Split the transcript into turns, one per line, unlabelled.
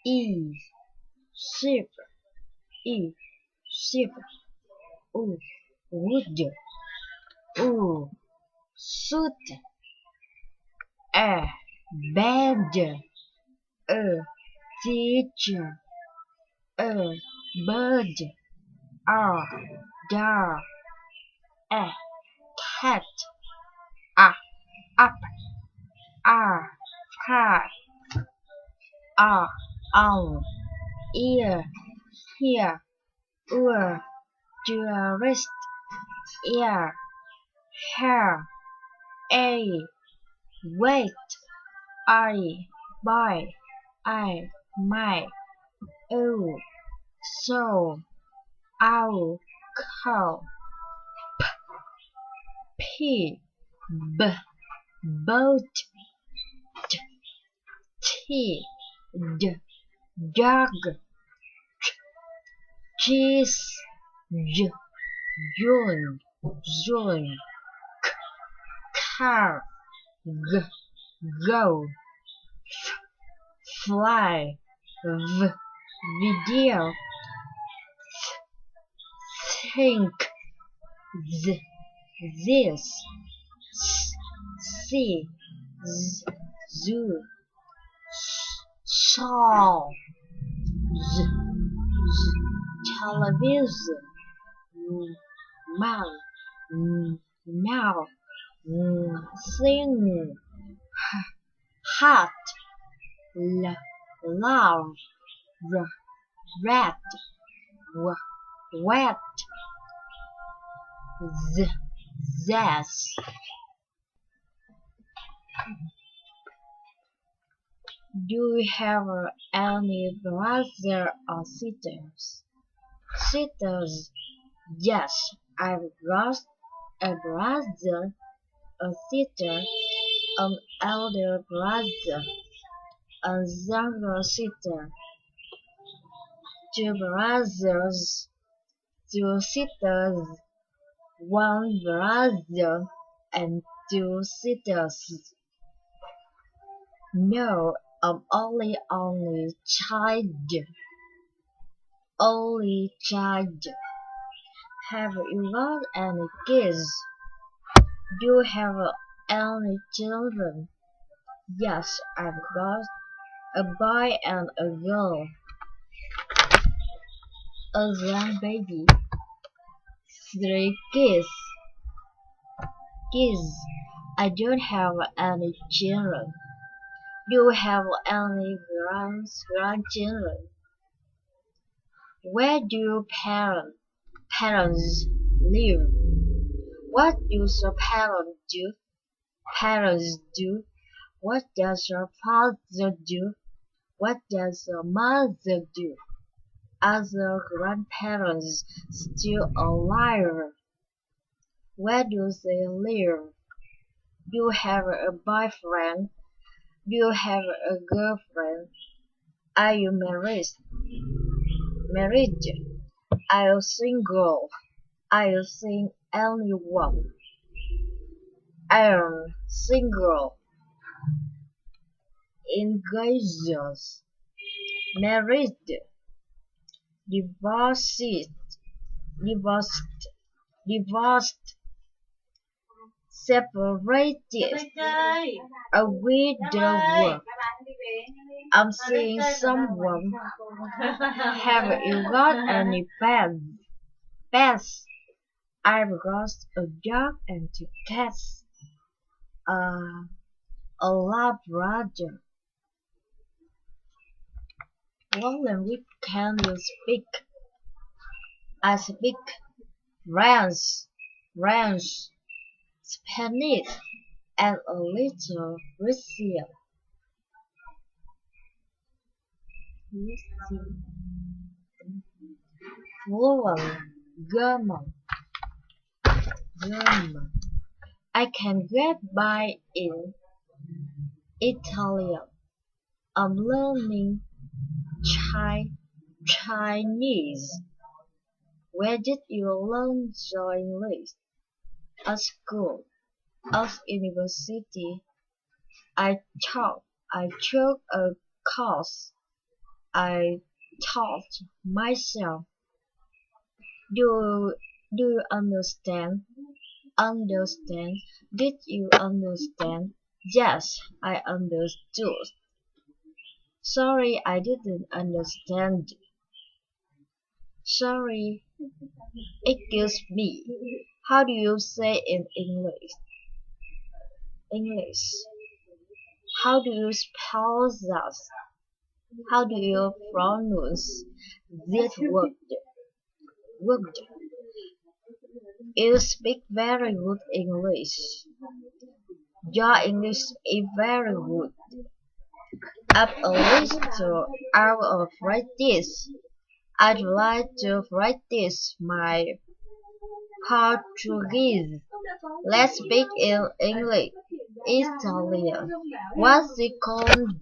E sheep, E sheep, O wood, O suit, A bed, teacher, bird, R dog, A cat, up, R car, on, ear, here, tourist, ear, hair, a, wait, I, buy, I, my, oh, so, owl, cow, p, b, boat, t, d, dog, cheese, j, June, June, car, g, go, fly, video, think, this, see, zoo, saw, television, mouth, now, sing, hot, love, red, wet, zest. Do you have any brother or sisters? Sisters, yes, I've got a brother, a sister, an elder brother, a younger sister, two brothers, two sisters, one brother, and two sisters. No, I'm only child. Only child. Have you got any kids? Do you have any children? Yes, I've got a boy and a girl. A young baby. 3 kids. Kids. I don't have any children. Do you have any grandchildren? Where do your parents live? What does your parents do? What does your father do? What does your mother do? Are the grandparents still alive? Where do they live? Do you have a boyfriend? Do you have a girlfriend? Are you married? Are you single? Are you seeing anyone? I am single. Engaged. Married. Divorced. Divorced. Divorced. Separated. A widower. I'm seeing someone. Have you got any pets? Pets. I've got a dog and 2 cats. A Labrador. What language can you speak? I speak French, Spanish, and a little Russian. Fluent German. I can get by in Italian. I'm learning Chinese. Where did you learn your English? At school. At university. I took a course. I thought myself, do do you understand? Understand? Did you understand? Yes, I understood. Sorry, I didn't understand. Sorry, excuse me. How do you say in English? English. How do you spell that? How do you pronounce that word? Word. You speak very good English. Your English is very good. At least out of practice. I'd like to practice my Portuguese. Let's speak in English. Italian. What's it called?